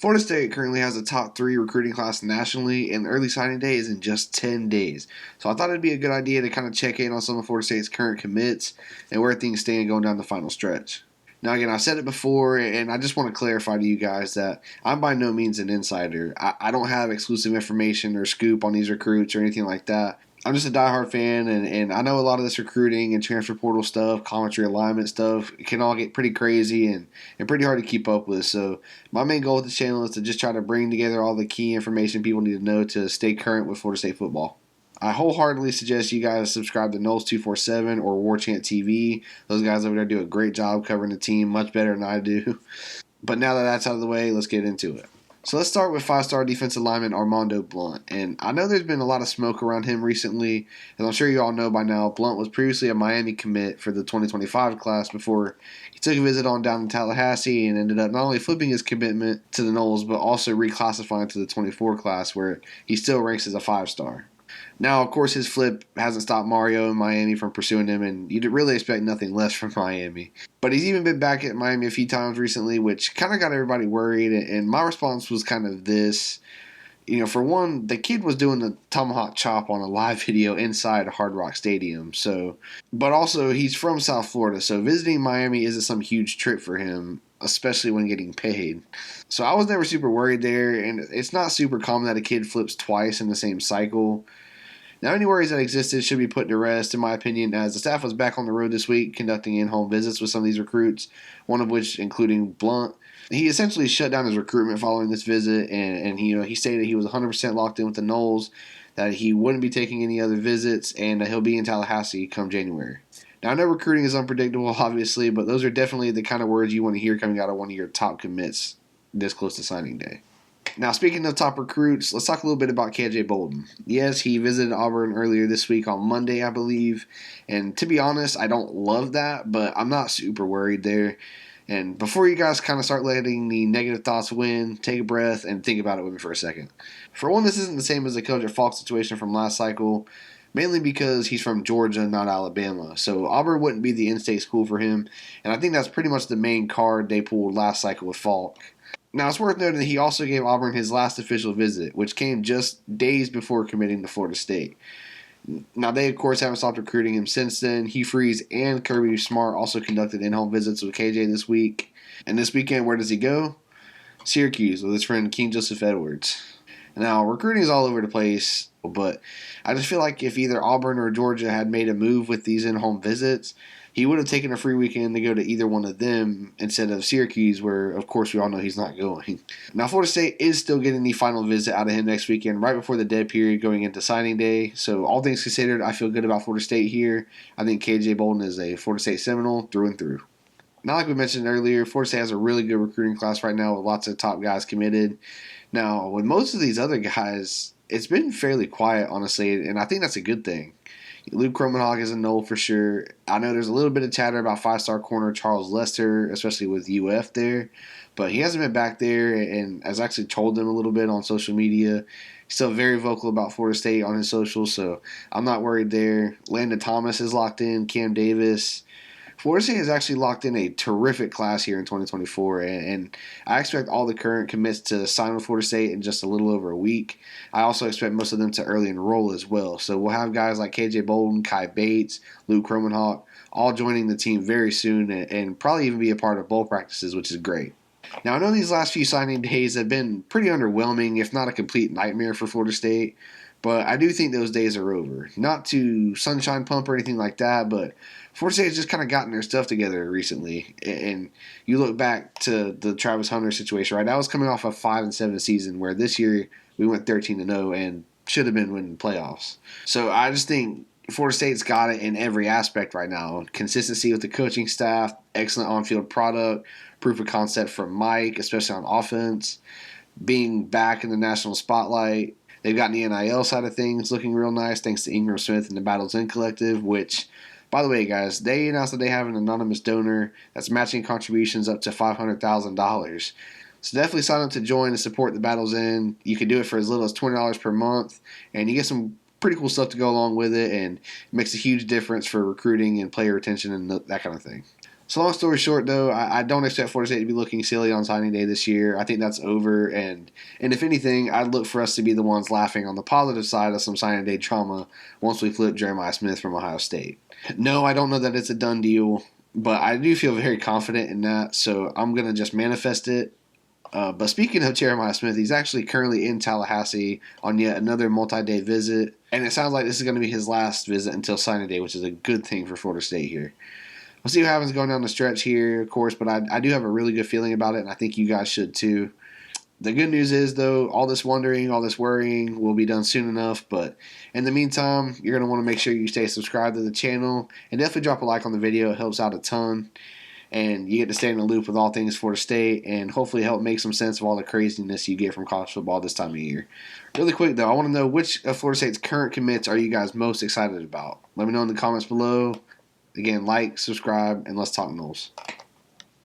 Florida State currently has a top 3 recruiting class nationally, and the early signing day is in just 10 days. So I thought it'd be a good idea to kind of check in on some of Florida State's current commits and where things stand going down the final stretch. Now, again, I've said it before, and I just want to clarify to you guys that I'm by no means an insider. I don't have exclusive information or scoop on these recruits or anything like that. I'm just a diehard fan, and I know a lot of this recruiting and transfer portal stuff, college realignment stuff, it can all get pretty crazy and pretty hard to keep up with. So my main goal with this channel is to just try to bring together all the key information people need to know to stay current with Florida State football. I wholeheartedly suggest you guys subscribe to Noles 247 or War Chant TV. Those guys over there do a great job covering the team, much better than I do. But now that that's out of the way, let's get into it. So let's start with 5-star defensive lineman Armando Blunt. And I know there's been a lot of smoke around him recently. As I'm sure you all know by now, Blunt was previously a Miami commit for the 2025 class before he took a visit on down to Tallahassee and ended up not only flipping his commitment to the Noles, but also reclassifying to the 24 class where he still ranks as a 5-star. Now, of course, his flip hasn't stopped Mario in Miami from pursuing him, and you'd really expect nothing less from Miami. But he's even been back at Miami a few times recently, which kind of got everybody worried, and my response was kind of this. For one, the kid was doing the tomahawk chop on a live video inside Hard Rock Stadium. But also, he's from South Florida, so visiting Miami isn't some huge trip for him, especially when getting paid. So I was never super worried there, and it's not super common that a kid flips twice in the same cycle. Now, any worries that existed should be put to rest, in my opinion, as the staff was back on the road this week conducting in-home visits with some of these recruits, one of which including Blunt. He essentially shut down his recruitment following this visit, and he stated he was 100% locked in with the Noles, that he wouldn't be taking any other visits, and that he'll be in Tallahassee come January. Now, I know recruiting is unpredictable, obviously, but those are definitely the kind of words you want to hear coming out of one of your top commits this close to signing day. Now, speaking of top recruits, let's talk a little bit about KJ Bolden. Yes, he visited Auburn earlier this week on Monday, I believe. And to be honest, I don't love that, but I'm not super worried there. And before you guys kind of start letting the negative thoughts win, take a breath and think about it with me for a second. For one, this isn't the same as the Kojic Falk situation from last cycle, mainly because he's from Georgia, not Alabama. So Auburn wouldn't be the in-state school for him, and I think that's pretty much the main card they pulled last cycle with Falk. Now, it's worth noting that he also gave Auburn his last official visit, which came just days before committing to Florida State. Now, they, of course, haven't stopped recruiting him since then. Hugh Freeze and Kirby Smart also conducted in-home visits with KJ this week. And this weekend, where does he go? Syracuse with his friend King Joseph Edwards. Now, recruiting is all over the place, but I just feel like if either Auburn or Georgia had made a move with these in-home visits, he would have taken a free weekend to go to either one of them instead of Syracuse, where, of course, we all know he's not going. Now, Florida State is still getting the final visit out of him next weekend, right before the dead period going into signing day. So, all things considered, I feel good about Florida State here. I think KJ Bolden is a Florida State Seminole through and through. Now, like we mentioned earlier, Florida State has a really good recruiting class right now with lots of top guys committed. Now, with most of these other guys, it's been fairly quiet, honestly, and I think that's a good thing. Luke Kromenhoek is a Nole for sure. I know there's a little bit of chatter about 5-star corner Charles Lester, especially with UF there, but he hasn't been back there and has actually told them a little bit on social media. He's still very vocal about Florida State on his socials, so I'm not worried there. Landon Thomas is locked in, Cam Davis. Florida State has actually locked in a terrific class here in 2024, and I expect all the current commits to sign with Florida State in just a little over a week. I also expect most of them to early enroll as well. So we'll have guys like KJ Bolden, Kai Bates, Luke Kromenhoek, all joining the team very soon and probably even be a part of bowl practices, which is great. Now, I know these last few signing days have been pretty underwhelming, if not a complete nightmare for Florida State, but I do think those days are over. Not to sunshine pump or anything like that, but Florida State has just kind of gotten their stuff together recently. And you look back to the Travis Hunter situation, right? That was coming off a 5-7 season, where this year we went 13-0 and should have been winning playoffs. So I just think Florida State's got it in every aspect right now. Consistency with the coaching staff, excellent on-field product, proof of concept from Mike, especially on offense, being back in the national spotlight. They've gotten the NIL side of things looking real nice thanks to Ingram Smith and the Battles In Collective, which, by the way, guys, they announced that they have an anonymous donor that's matching contributions up to $500,000. So definitely sign up to join and support the Battles In. You can do it for as little as $20 per month, and you get some pretty cool stuff to go along with it, and it makes a huge difference for recruiting and player retention and that kind of thing. So long story short, though, I don't expect Florida State to be looking silly on signing day this year. I think that's over, and if anything, I'd look for us to be the ones laughing on the positive side of some signing day trauma once we flip Jeremiah Smith from Ohio State. No, I don't know that it's a done deal, but I do feel very confident in that, so I'm going to just manifest it. But speaking of Jeremiah Smith, he's actually currently in Tallahassee on yet another multi-day visit, and it sounds like this is going to be his last visit until signing day, which is a good thing for Florida State here. We'll see what happens going down the stretch here, of course, but I do have a really good feeling about it, and I think you guys should too. The good news is, though, all this wondering, all this worrying will be done soon enough. But in the meantime, you're going to want to make sure you stay subscribed to the channel and definitely drop a like on the video. It helps out a ton. And you get to stay in the loop with all things Florida State and hopefully help make some sense of all the craziness you get from college football this time of year. Really quick, though, I want to know which of Florida State's current commits are you guys most excited about? Let me know in the comments below. Again, like, subscribe, and let's talk Noles.